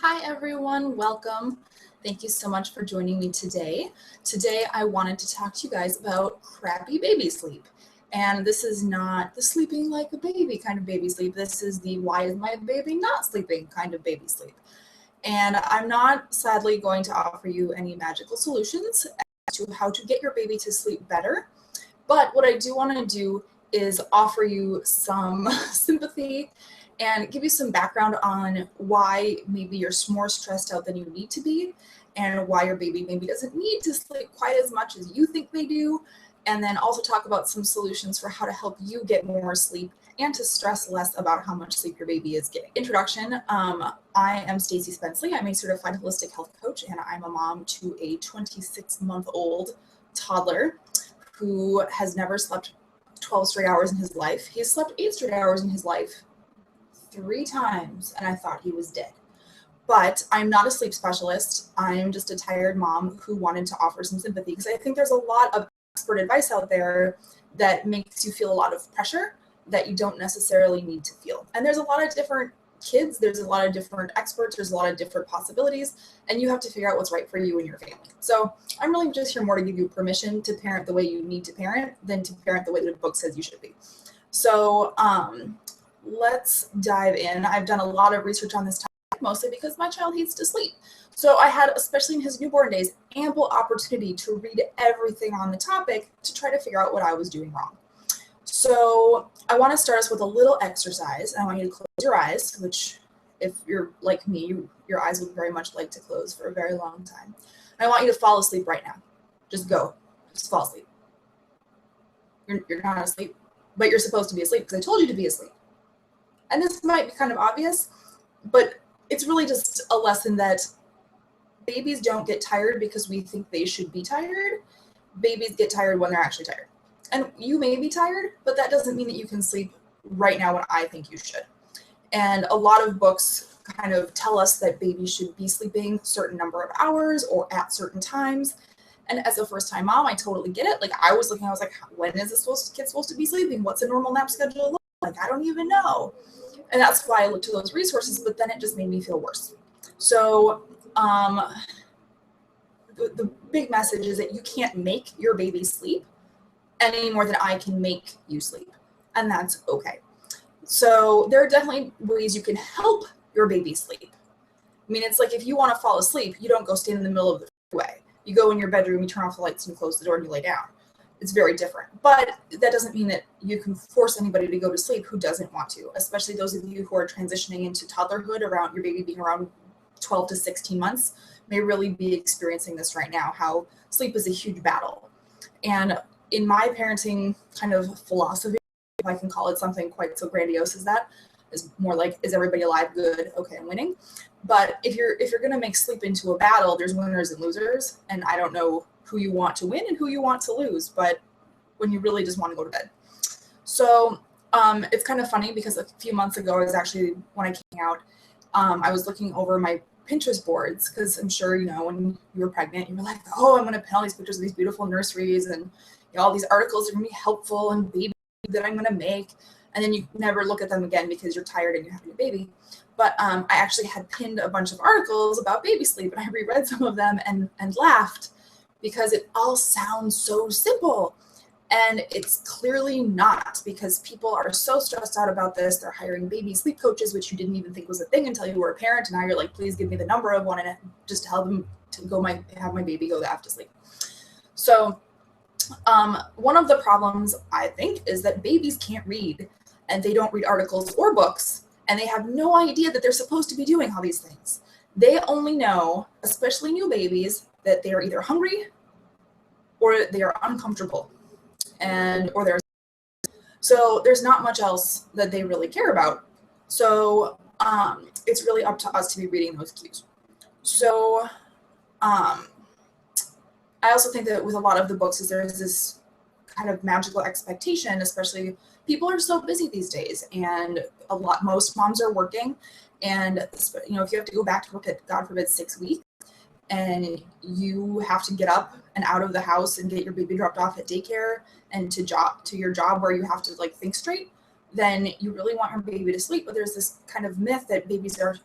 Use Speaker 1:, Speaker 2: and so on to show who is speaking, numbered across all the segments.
Speaker 1: Hi everyone, welcome. Thank you so much for joining me today. Today I wanted to talk to you guys about crappy baby sleep. And this is not the sleeping like a baby kind of baby sleep. This is the why is my baby not sleeping kind of baby sleep. And I'm not sadly going to offer you any magical solutions as to how to get your baby to sleep better. But what I do want to do is offer you some sympathy and give you some background on why maybe you're more stressed out than you need to be and why your baby maybe doesn't need to sleep quite as much as you think they do. And then also talk about some solutions for how to help you get more sleep and to stress less about how much sleep your baby is getting. Introduction, I am Stacey Spenceley. I'm a certified holistic health coach and I'm a mom to a 26-month-old toddler who has never slept 12 straight hours in his life. He's slept 8 straight hours in his life 3 times, and I thought he was dead. But I'm not a sleep specialist. I'm just a tired mom who wanted to offer some sympathy because I think there's a lot of expert advice out there that makes you feel a lot of pressure that you don't necessarily need to feel. And there's a lot of different kids, there's a lot of different experts, there's a lot of different possibilities, and you have to figure out what's right for you and your family. So I'm really just here more to give you permission to parent the way you need to parent than to parent the way the book says you should be. So let's dive in. I've done a lot of research on this topic, mostly because my child hates to sleep. So I had, especially in his newborn days, ample opportunity to read everything on the topic to try to figure out what I was doing wrong. So I want to start us with a little exercise. I want you to close your eyes, which if you're like me, your eyes would very much like to close for a very long time. And I want you to fall asleep right now. Just go. Just fall asleep. You're not asleep, but you're supposed to be asleep because I told you to be asleep. And this might be kind of obvious, but it's really just a lesson that babies don't get tired because we think they should be tired. Babies get tired when they're actually tired. And you may be tired, but that doesn't mean that you can sleep right now when I think you should. And a lot of books kind of tell us that babies should be sleeping a certain number of hours or at certain times. And as a first-time mom, I totally get it. Like I was like, when is this kid supposed to be sleeping? What's a normal nap schedule? Like, I don't even know. And that's why I looked to those resources, but then it just made me feel worse. So the big message is that you can't make your baby sleep any more than I can make you sleep. And that's okay. So there are definitely ways you can help your baby sleep. I mean, it's like if you want to fall asleep, you don't go stand in the middle of the freeway. You go in your bedroom, you turn off the lights, and you close the door, and you lay down. It's very different. But that doesn't mean that you can force anybody to go to sleep who doesn't want to, especially those of you who are transitioning into toddlerhood around your baby being around 12 to 16 months may really be experiencing this right now, how sleep is a huge battle. And in my parenting kind of philosophy, if I can call it something quite so grandiose as that, is more like, is everybody alive? Good. Okay, I'm winning. But if you're going to make sleep into a battle, there's winners and losers. And I don't know who you want to win and who you want to lose, but when you really just want to go to bed. So it's kind of funny because a few months ago, I was actually, when I came out, I was looking over my Pinterest boards because I'm sure, when you were pregnant, you were like, oh, I'm going to pin all these pictures of these beautiful nurseries and all these articles are going to be helpful and baby that I'm going to make. And then you never look at them again because you're tired and you're having a baby. But I actually had pinned a bunch of articles about baby sleep and I reread some of them and laughed because it all sounds so simple. And it's clearly not, because people are so stressed out about this. They're hiring baby sleep coaches, which you didn't even think was a thing until you were a parent. And now you're like, please give me the number of one and just tell them to go have my baby go to sleep. So one of the problems, I think, is that babies can't read and they don't read articles or books, and they have no idea that they're supposed to be doing all these things. They only know, especially new babies, that they are either hungry or they are uncomfortable or they're so there's not much else that they really care about. So it's really up to us to be reading those cues. So I also think that with a lot of the books is there's this kind of magical expectation, especially people are so busy these days and most moms are working. And, if you have to go back to work at, God forbid, 6 weeks, and you have to get up and out of the house and get your baby dropped off at daycare and to your job where you have to think straight, then you really want your baby to sleep. But there's this kind of myth that babies are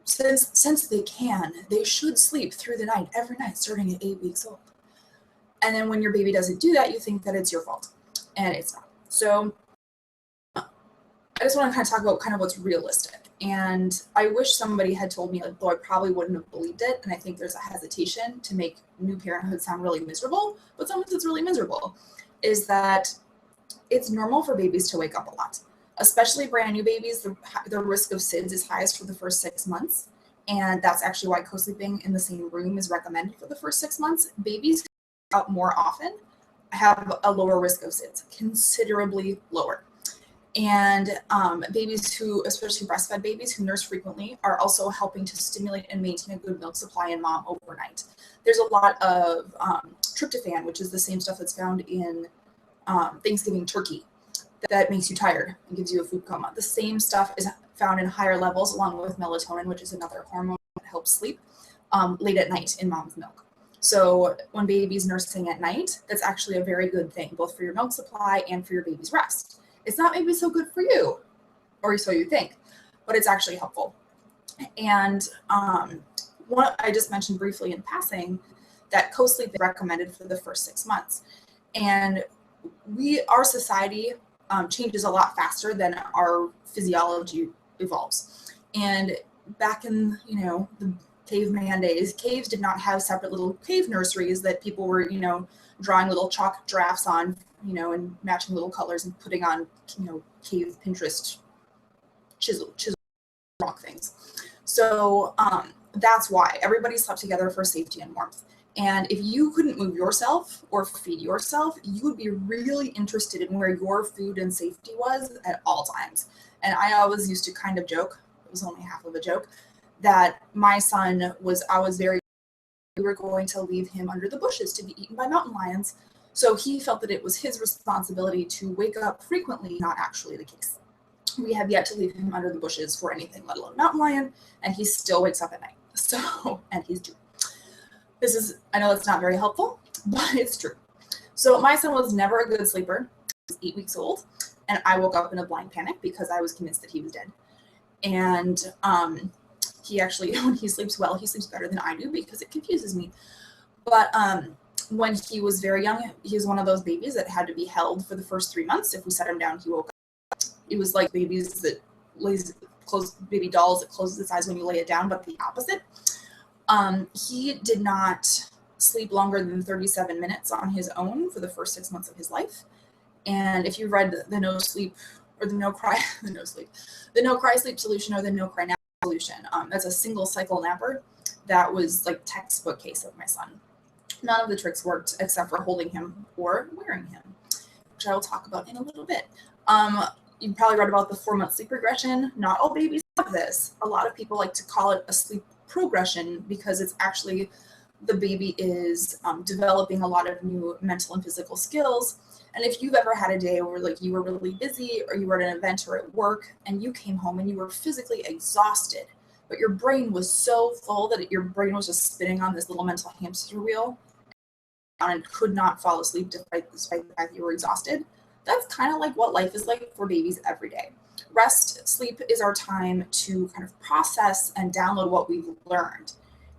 Speaker 1: since they can, they should sleep through the night, every night, starting at 8 weeks old. And then when your baby doesn't do that, you think that it's your fault, and it's not. So I just want to kind of talk about kind of what's realistic. And I wish somebody had told me, like, though I probably wouldn't have believed it. And I think there's a hesitation to make new parenthood sound really miserable, but sometimes it's really miserable, is that it's normal for babies to wake up a lot, especially brand new babies. The risk of SIDS is highest for the first 6 months. And that's actually why co-sleeping in the same room is recommended for the first 6 months. Babies who wake up more often have a lower risk of SIDS, considerably lower. And babies who, especially breastfed babies who nurse frequently, are also helping to stimulate and maintain a good milk supply in mom overnight. There's a lot of tryptophan, which is the same stuff that's found in Thanksgiving turkey, that makes you tired and gives you a food coma. The same stuff is found in higher levels, along with melatonin, which is another hormone that helps sleep, late at night in mom's milk. So when baby's nursing at night, that's actually a very good thing, both for your milk supply and for your baby's rest. It's not maybe so good for you, or so you think, but it's actually helpful. And one I just mentioned briefly in passing that co-sleep is recommended for the first 6 months. And our society changes a lot faster than our physiology evolves. And back in, the caveman days, caves did not have separate little cave nurseries that people were, drawing little chalk drafts on, and matching little colors and putting on, cave Pinterest chisel rock things. So that's why everybody slept together for safety and warmth. And if you couldn't move yourself or feed yourself, you would be really interested in where your food and safety was at all times. And I always used to kind of joke, it was only half of a joke, that my son we were going to leave him under the bushes to be eaten by mountain lions. So he felt that it was his responsibility to wake up frequently, not actually the case. We have yet to leave him under the bushes for anything, let alone mountain lion, and he still wakes up at night. And he's due. I know that's not very helpful, but it's true. So my son was never a good sleeper. He was 8 weeks old, and I woke up in a blind panic because I was convinced that he was dead. And he actually, when he sleeps well, he sleeps better than I do because it confuses me. But when he was very young, he was one of those babies that had to be held for the first 3 months. If we set him down, he woke up. It was like baby dolls that closes its eyes when you lay it down, but the opposite. He did not sleep longer than 37 minutes on his own for the first 6 months of his life. And if you read the No Sleep or the No Cry Sleep Solution or the No Cry Nap Solution, that's a single cycle napper. That was like textbook case of my son. None of the tricks worked except for holding him or wearing him, which I will talk about in a little bit. You probably read about the 4-month sleep regression. Not all babies have this. A lot of people like to call it a sleep progression because it's actually the baby is developing a lot of new mental and physical skills. And if you've ever had a day where like you were really busy or you were at an event or at work and you came home and you were physically exhausted, but your brain was so full that your brain was just spinning on this little mental hamster wheel and could not fall asleep despite the fact that you were exhausted, that's kind of like what life is like for babies every day. Rest, sleep is our time to kind of process and download what we've learned.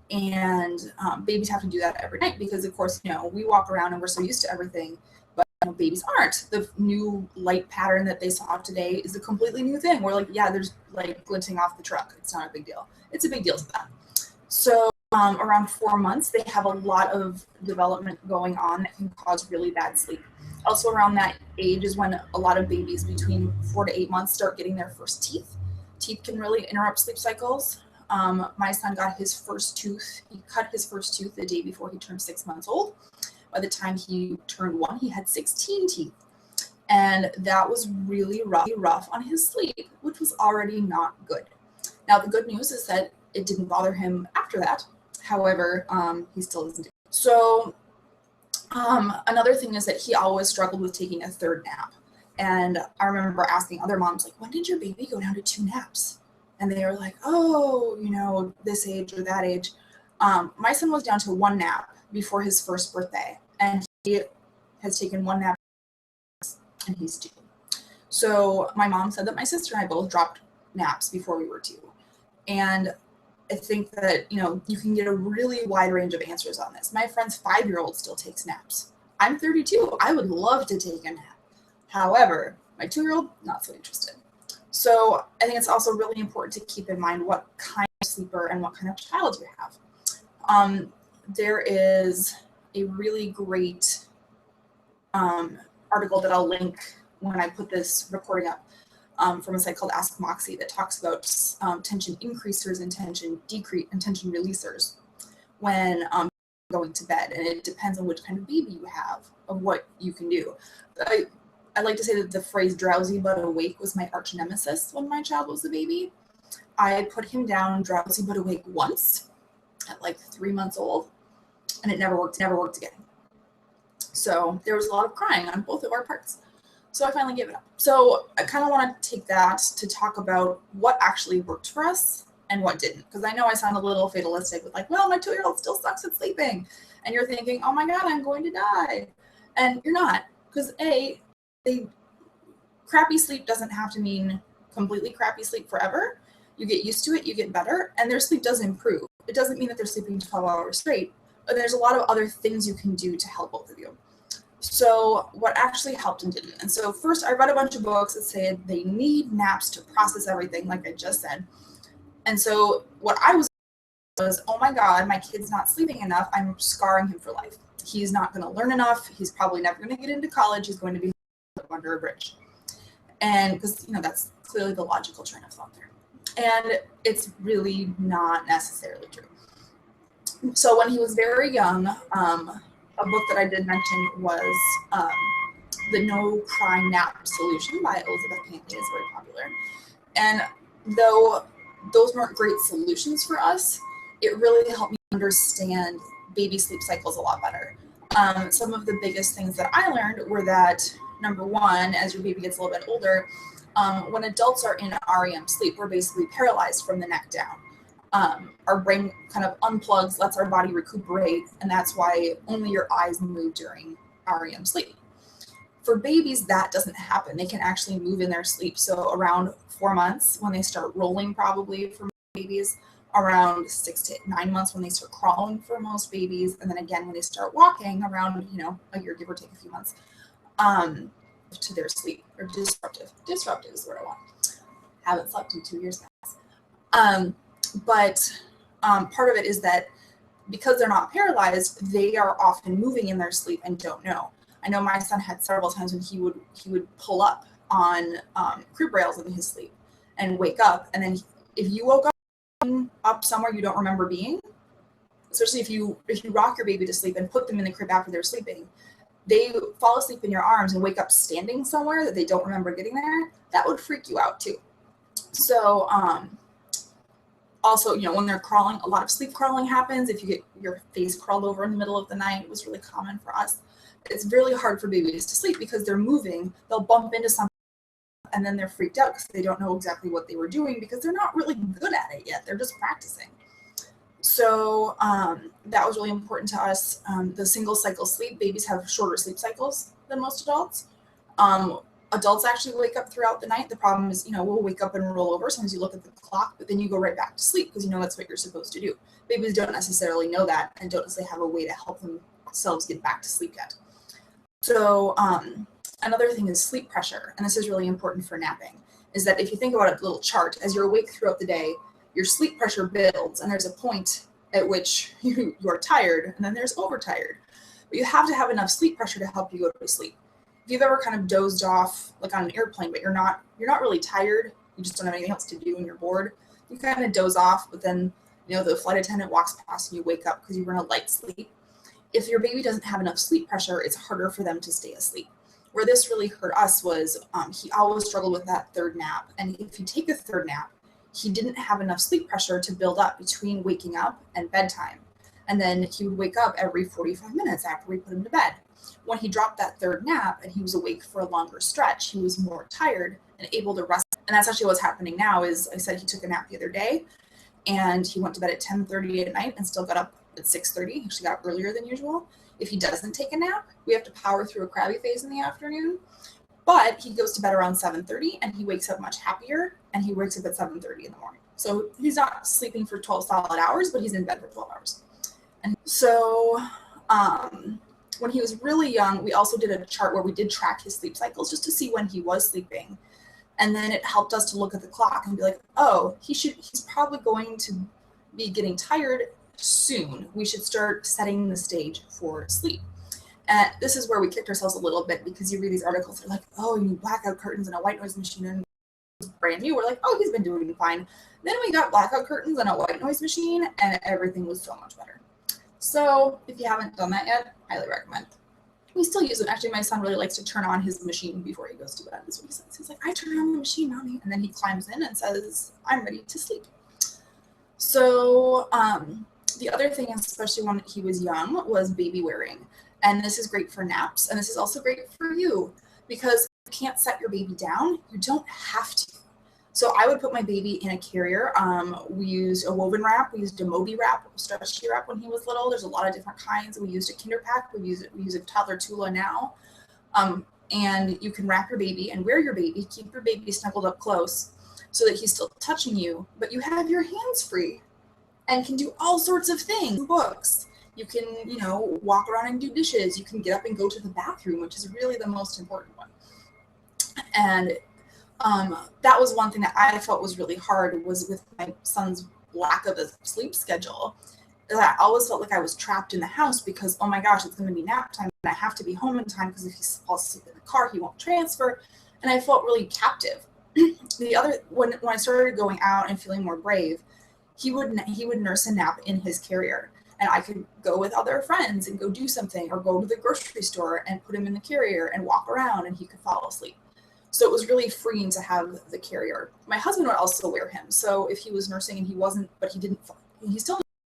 Speaker 1: And babies have to do that every night because, of course, we walk around and we're so used to everything, but babies aren't. The new light pattern that they saw today is a completely new thing. We're like, yeah, there's light glinting off the truck. It's not a big deal. It's a big deal to them. So around 4 months, they have a lot of development going on that can cause really bad sleep. Also around that age is when a lot of babies between 4 to 8 months start getting their first teeth. Teeth can really interrupt sleep cycles. My son got his first tooth. He cut his first tooth the day before he turned 6 months old. By the time he turned 1, he had 16 teeth. And that was really rough on his sleep, which was already not good. Now, the good news is that it didn't bother him after that. However, he still doesn't. So another thing is that he always struggled with taking a third nap. And I remember asking other moms, like, when did your baby go down to 2 naps? And they were like, oh, this age or that age. My son was down to 1 nap before his first birthday. And he has taken 1 nap and he's 2. So my mom said that my sister and I both dropped naps before we were 2. And I think that, you can get a really wide range of answers on this. My friend's 5-year-old still takes naps. I'm 32. I would love to take a nap. However, my 2-year-old, not so interested. So I think it's also really important to keep in mind what kind of sleeper and what kind of child you have. There is a really great article that I'll link when I put this recording up from a site called Ask Moxie that talks about tension increasers and tension releasers when going to bed. And it depends on which kind of baby you have, of what you can do. I like to say that the phrase drowsy but awake was my arch nemesis when my child was a baby. I put him down drowsy but awake once at like 3 months old, and it never worked again. So there was a lot of crying on both of our parts. So I finally gave it up. So I kind of want to take that to talk about what actually worked for us and what didn't. Because I know I sound a little fatalistic with like, well, my 2-year-old still sucks at sleeping. And you're thinking, oh my God, I'm going to die. And you're not. Because crappy sleep doesn't have to mean completely crappy sleep forever. You get used to it, you get better, and their sleep does improve. It doesn't mean that they're sleeping 12 hours straight, but there's a lot of other things you can do to help both of you. So what actually helped and didn't. And so first, I read a bunch of books that said they need naps to process everything, like I just said. And so what I was, oh my God, my kid's not sleeping enough. I'm scarring him for life. He's not going to learn enough. He's probably never going to get into college. He's going to be under a bridge. And because, that's clearly the logical train of thought there. And it's really not necessarily true. So when he was very young, a book that I did mention was The No Crying Nap Solution by Elizabeth Pantley is very popular. And though those weren't great solutions for us, it really helped me understand baby sleep cycles a lot better. Some of the biggest things that I learned were that, number one, as your baby gets a little bit older, when adults are in REM sleep, we're basically paralyzed from the neck down. Our brain kind of unplugs, lets our body recuperate, and that's why only your eyes move during REM sleep. For babies, that doesn't happen. They can actually move in their sleep. So around 4 months, when they start rolling, probably for babies, around 6 to 9 months when they start crawling for most babies, and then again when they start walking around, a year, give or take a few months, to their sleep, or disruptive is what I want. Haven't slept in 2 years now. But part of it is that because they're not paralyzed, they are often moving in their sleep and don't know. I know my son had several times when he would pull up on crib rails in his sleep and wake up, and then if you woke up somewhere you don't remember being, especially if you rock your baby to sleep and put them in the crib after they're sleeping, they fall asleep in your arms and wake up standing somewhere that they don't remember getting there, that would freak you out too. So also, when they're crawling, a lot of sleep crawling happens. If you get your face crawled over in the middle of the night, it was really common for us. It's really hard for babies to sleep because they're moving. They'll bump into something and then they're freaked out because they don't know exactly what they were doing because they're not really good at it yet. They're just practicing. So that was really important to us. The single cycle sleep, babies have shorter sleep cycles than most adults. Adults actually wake up throughout the night. The problem is, we'll wake up and roll over. Sometimes you look at the clock, but then you go right back to sleep because that's what you're supposed to do. Babies don't necessarily know that and don't necessarily have a way to help themselves get back to sleep yet. So another thing is sleep pressure, and this is really important for napping, is that if you think about a little chart, as you're awake throughout the day, your sleep pressure builds, and there's a point at which you are tired, and then there's overtired. But you have to have enough sleep pressure to help you go to sleep. If you've ever kind of dozed off, like on an airplane, but you're not really tired, you just don't have anything else to do and you're bored, you kind of doze off, but then the flight attendant walks past and you wake up because you were in a light sleep. If your baby doesn't have enough sleep pressure, it's harder for them to stay asleep. Where this really hurt us was he always struggled with that third nap, and if you take a third nap, he didn't have enough sleep pressure to build up between waking up and bedtime. And then he would wake up every 45 minutes after we put him to bed. When he dropped that third nap and he was awake for a longer stretch, he was more tired and able to rest. And that's actually what's happening now. Is I said he took a nap the other day and he went to bed at 10:30 at night and still got up at 6:30. He actually got earlier than usual. If he doesn't take a nap, we have to power through a crabby phase in the afternoon. But he goes to bed around 7:30 and he wakes up much happier, and he wakes up at 7:30 in the morning. So he's not sleeping for 12 solid hours, but he's in bed for 12 hours. And so when he was really young, we also did a chart where we did track his sleep cycles just to see when he was sleeping. And then it helped us to look at the clock and be like, oh, he's probably going to be getting tired soon. We should start setting the stage for sleep. And this is where we kicked ourselves a little bit, because you read these articles, they're like, oh, you need blackout curtains and a white noise machine, and it's brand new. We're like, oh, he's been doing fine. Then we got blackout curtains and a white noise machine, and everything was so much better. So if you haven't done that yet, highly recommend. We still use it. Actually, my son really likes to turn on his machine before he goes to bed. That's what he says. He's like, I turn on the machine, Mommy. And then he climbs in and says, I'm ready to sleep. So the other thing, especially when he was young, was baby wearing. And this is great for naps. And this is also great for you, because you can't set your baby down. You don't have to. So I would put my baby in a carrier. We used a woven wrap. We used a Moby wrap, stretchy wrap when he was little. There's a lot of different kinds. We used a Kinder Pack. We use a toddler Tula now. And you can wrap your baby and wear your baby. Keep your baby snuggled up close so that he's still touching you, but you have your hands free and can do all sorts of things. Books. You can, walk around and do dishes. You can get up and go to the bathroom, which is really the most important one. And that was one thing that I felt was really hard, was with my son's lack of a sleep schedule. I always felt like I was trapped in the house because, oh my gosh, it's going to be nap time and I have to be home in time, because if he falls asleep in the car, he won't transfer. And I felt really captive. When I started going out and feeling more brave, he would nurse a nap in his carrier, and I could go with other friends and go do something, or go to the grocery store and put him in the carrier and walk around, and he could fall asleep. So it was really freeing to have the carrier. My husband would also wear him. So if he was nursing and he still didn't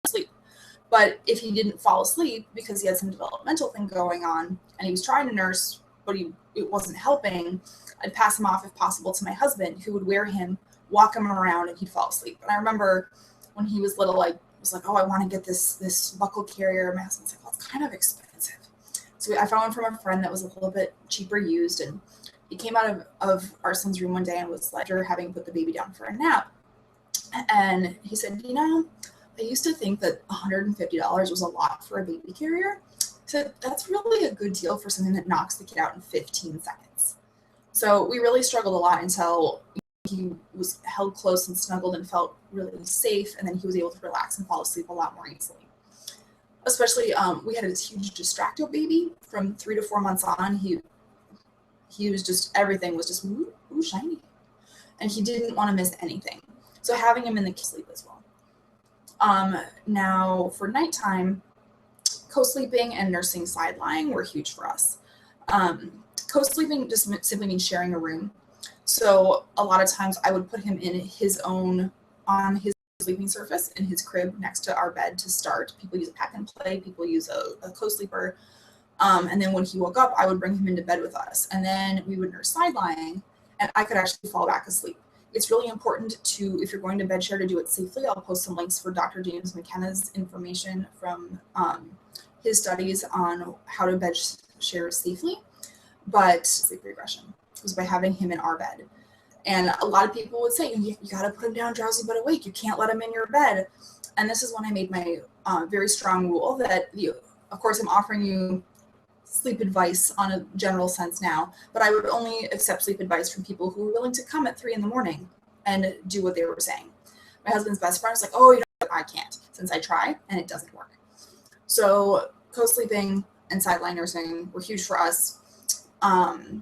Speaker 1: sleep. But if he didn't fall asleep because he had some developmental thing going on and he was trying to nurse, but it wasn't helping, I'd pass him off if possible to my husband, who would wear him, walk him around, and he'd fall asleep. And I remember when he was little, I was like, oh, I want to get this buckle carrier. My husband's like, well, it's kind of expensive. So I found one from a friend that was a little bit cheaper used, and he came out of our son's room one day and was like, after having put the baby down for a nap, and he said, I used to think that $150 was a lot for a baby carrier. So that's really a good deal for something that knocks the kid out in 15 seconds. So we really struggled a lot until he was held close and snuggled and felt really safe, and then he was able to relax and fall asleep a lot more easily. Especially, we had this huge distracto baby from 3 to 4 months on. He was just, everything was just ooh, shiny, and he didn't want to miss anything. So having him in the sleep as well. Now for nighttime, co-sleeping and nursing side lying were huge for us. Co-sleeping just simply means sharing a room. So a lot of times I would put him on his sleeping surface in his crib next to our bed to start. People use a pack and play, people use a co-sleeper. And then when he woke up, I would bring him into bed with us, and then we would nurse side lying, and I could actually fall back asleep. It's really important to, if you're going to bed share, to do it safely. I'll post some links for Dr. James McKenna's information from his studies on how to bed share safely. But sleep regression was by having him in our bed. And a lot of people would say, you got to put him down drowsy but awake. You can't let him in your bed. And this is when I made my very strong rule that, of course, I'm offering you sleep advice on a general sense now, but I would only accept sleep advice from people who were willing to come at 3 a.m. and do what they were saying. My husband's best friend was like, oh, I can't, since I try and it doesn't work. So co-sleeping and sideline nursing were huge for us. And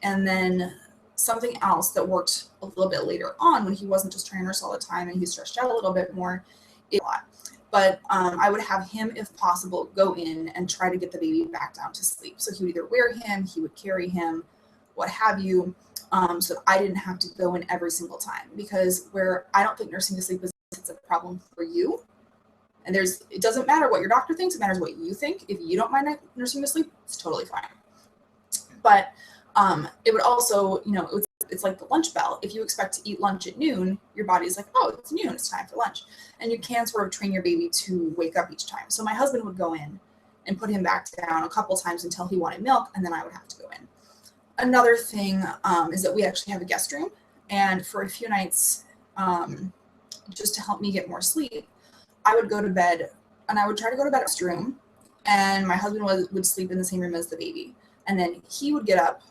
Speaker 1: then something else that worked a little bit later on, when he wasn't just trying to nurse all the time and he stretched out a little bit more, a lot. But I would have him, if possible, go in and try to get the baby back down to sleep. So he would either wear him, he would carry him, what have you, so I didn't have to go in every single time. Because where I don't think nursing to sleep is a problem for you, and it doesn't matter what your doctor thinks, it matters what you think. If you don't mind nursing to sleep, it's totally fine. But it would also, it's like the lunch bell. If you expect to eat lunch at noon, your body's like, oh, it's noon, it's time for lunch. And you can sort of train your baby to wake up each time. So my husband would go in and put him back down a couple times until he wanted milk, and then I would have to go in. Another thing is that we actually have a guest room. And for a few nights, just to help me get more sleep, I would go to bed, and I would try to go to bed in the room, and my husband would sleep in the same room as the baby. And then he would get up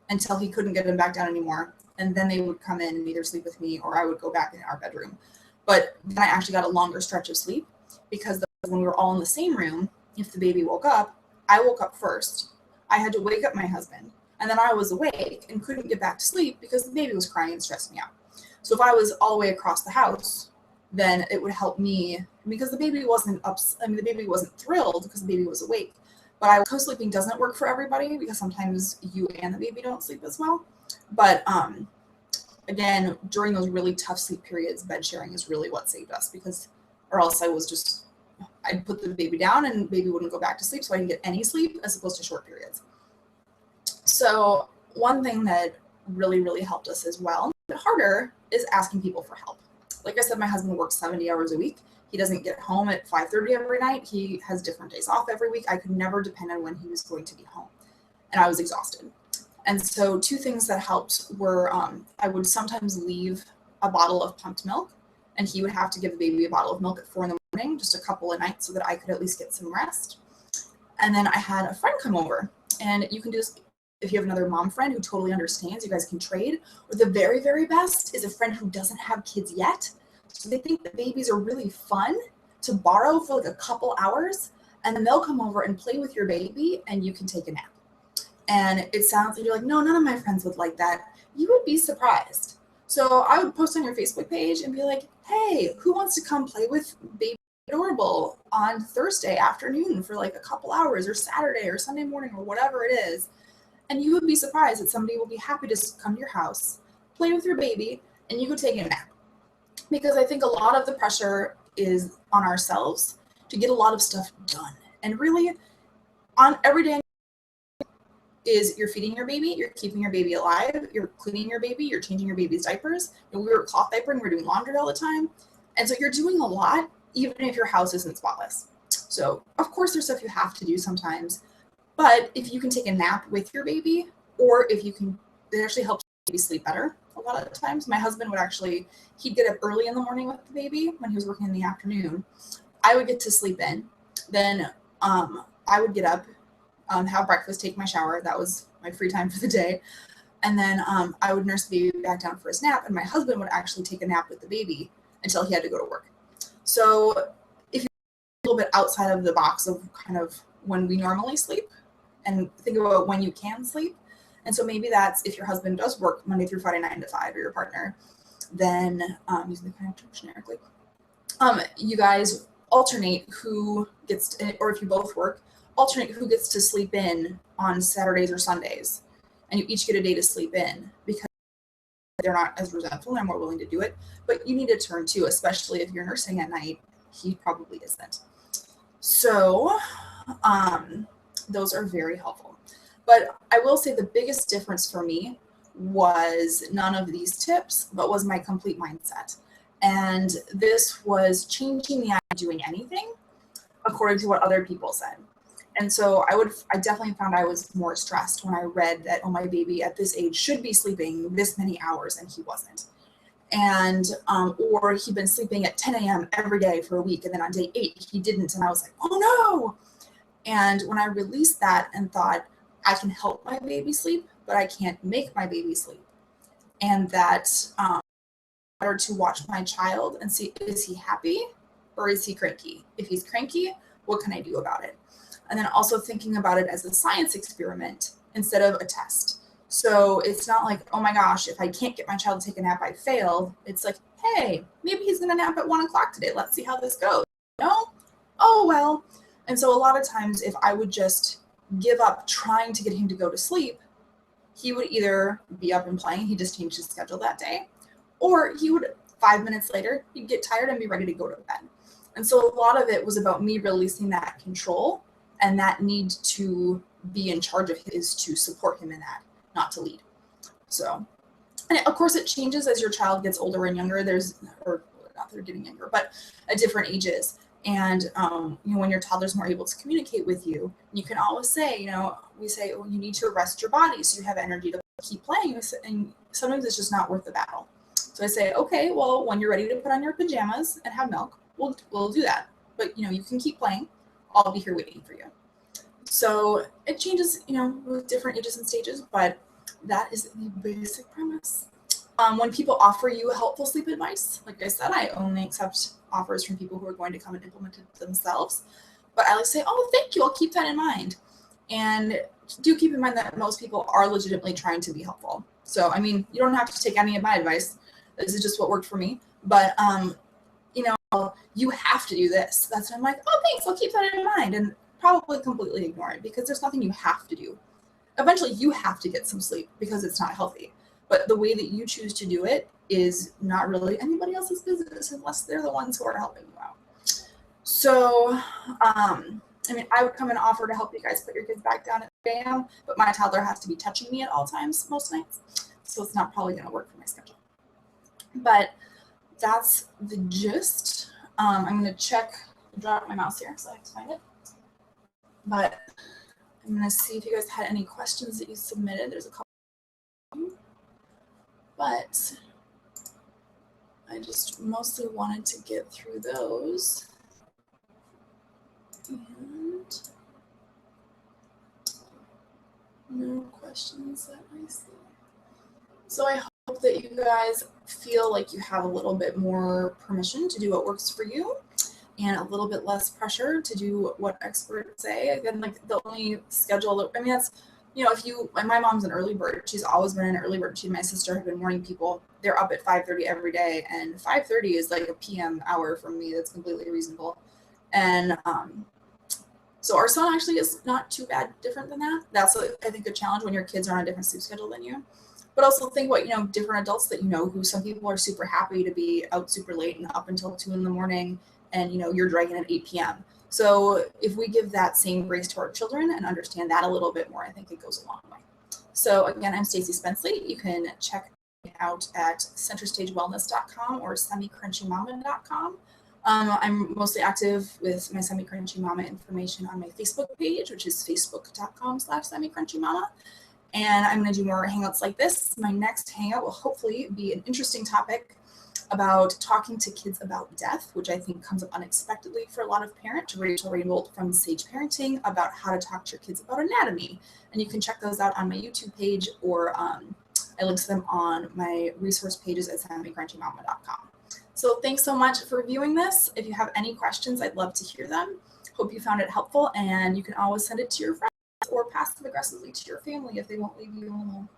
Speaker 1: until he couldn't get him back down anymore. And then they would come in and either sleep with me or I would go back in our bedroom. But then I actually got a longer stretch of sleep because when we were all in the same room, if the baby woke up, I woke up first. I had to wake up my husband. And then I was awake and couldn't get back to sleep because the baby was crying and stressed me out. So if I was all the way across the house, then it would help me because the baby wasn't the baby wasn't thrilled because the baby was awake. But co-sleeping doesn't work for everybody because sometimes you and the baby don't sleep as well. But again, during those really tough sleep periods, bed sharing is really what saved us or else I'd put the baby down and baby wouldn't go back to sleep, so I didn't get any sleep as opposed to short periods. So one thing that really, really helped us as well, but harder, is asking people for help. Like I said, my husband works 70 hours a week. He doesn't get home at 5:30 every night. He has different days off every week. I could never depend on when he was going to be home. And I was exhausted. And so 2 things that helped were I would sometimes leave a bottle of pumped milk, and he would have to give the baby a bottle of milk at 4 in the morning, just a couple of nights so that I could at least get some rest. And then I had a friend come over, and you can do this if you have another mom friend who totally understands, you guys can trade. Or the very, very best is a friend who doesn't have kids yet. So they think the babies are really fun to borrow for like a couple hours, and then they'll come over and play with your baby and you can take a nap. And it sounds like you're like, no, none of my friends would like that. You would be surprised. So I would post on your Facebook page and be like, hey, who wants to come play with baby Adorable on Thursday afternoon for like a couple hours, or Saturday or Sunday morning or whatever it is. And you would be surprised that somebody will be happy to come to your house, play with your baby, and you go take a nap. Because I think a lot of the pressure is on ourselves to get a lot of stuff done. And really, on every day is you're feeding your baby, you're keeping your baby alive, you're cleaning your baby, you're changing your baby's diapers. And we were cloth diapering, we're doing laundry all the time. And so you're doing a lot, even if your house isn't spotless. So of course there's stuff you have to do sometimes. But if you can take a nap with your baby, or if you can, it actually helps the baby sleep better a lot of the times. My husband would he'd get up early in the morning with the baby when he was working in the afternoon. I would get to sleep in. Then I would get up, have breakfast, take my shower. That was my free time for the day. And then I would nurse the baby back down for his nap. And my husband would actually take a nap with the baby until he had to go to work. So if you're a little bit outside of the box of kind of when we normally sleep, and think about when you can sleep. And so maybe that's if your husband does work Monday through Friday, 9 to 5, or your partner, then using the kind of term generically, you guys alternate who gets to, or if you both work, alternate who gets to sleep in on Saturdays or Sundays. And you each get a day to sleep in, because they're not as resentful, they're more willing to do it. But you need a turn too, especially if you're nursing at night. He probably isn't. So those are very helpful. But I will say the biggest difference for me was none of these tips, but was my complete mindset. And this was changing the idea of doing anything according to what other people said. And so I definitely found I was more stressed when I read that, oh, my baby at this age should be sleeping this many hours, and he wasn't. And or he'd been sleeping at 10 a.m. every day for a week, and then on day 8 he didn't, and I was like, oh no. And when I released that and thought, I can help my baby sleep, but I can't make my baby sleep, and that better to watch my child and see, is he happy or is he cranky? If he's cranky, what can I do about it? And then also thinking about it as a science experiment instead of a test. So it's not like, oh my gosh, if I can't get my child to take a nap, I failed. It's like, hey, maybe he's going to nap at 1 o'clock today. Let's see how this goes. No? Oh, well. And so a lot of times if I would just give up trying to get him to go to sleep, he would either be up and playing, he just changed his schedule that day, or he would 5 minutes later, he'd get tired and be ready to go to bed. And so a lot of it was about me releasing that control, and that need to be in charge of his to support him in that, not to lead. So, and of course it changes as your child gets older and younger. Or not they're getting younger, but at different ages. And when your toddler's more able to communicate with you, you can always say, we say, oh, you need to rest your body so you have energy to keep playing. And sometimes it's just not worth the battle. So I say, okay, well, when you're ready to put on your pajamas and have milk, we'll do that. But you can keep playing. I'll be here waiting for you. So it changes, with different ages and stages, but that is the basic premise. When people offer you helpful sleep advice, like I said, I only accept offers from people who are going to come and implement it themselves. But I like to say, oh, thank you. I'll keep that in mind. And do keep in mind that most people are legitimately trying to be helpful. So, you don't have to take any of my advice. This is just what worked for me. But, you have to do this. That's when I'm like, oh, thanks. I'll keep that in mind. And probably completely ignore it because there's nothing you have to do. Eventually, you have to get some sleep because it's not healthy. But the way that you choose to do it is not really anybody else's business unless they're the ones who are helping you out. So, I would come and offer to help you guys put your kids back down at 8 a.m., but my toddler has to be touching me at all times most nights. So it's not probably going to work for my schedule. But that's the gist. I'm going to drop my mouse here so I have to find it. But I'm going to see if you guys had any questions that you submitted. There's a couple. But I just mostly wanted to get through those. And no questions that I see. So I hope that you guys feel like you have a little bit more permission to do what works for you and a little bit less pressure to do what experts say. Again, like the only schedule, that's, my mom's an early bird. She's always been an early bird. She and my sister have been morning people. They're up at 5:30 every day, and 5:30 is like a PM hour for me. That's completely reasonable. And so our son actually is not too bad different than that. That's, I think, a challenge when your kids are on a different sleep schedule than you. But also think about, different adults that who some people are super happy to be out super late and up until 2 a.m. and, you're dragging at 8 p.m. So if we give that same grace to our children and understand that a little bit more, I think it goes a long way. So again, I'm Stacey Spenceley. You can check me out at centerstagewellness.com or semicrunchymama.com. I'm mostly active with my Semi Crunchy Mama information on my Facebook page, which is facebook.com/semicrunchymama. And I'm going to do more hangouts like this. My next hangout will hopefully be an interesting topic about talking to kids about death, which I think comes up unexpectedly for a lot of parents. Rachel Rainbolt from Sage Parenting about how to talk to your kids about anatomy. And you can check those out on my YouTube page, or I link to them on my resource pages at semicrunchymama.com. So thanks so much for viewing this. If you have any questions, I'd love to hear them. Hope you found it helpful, and you can always send it to your friends or pass it aggressively to your family if they won't leave you alone.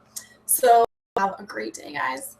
Speaker 1: So have a great day, guys.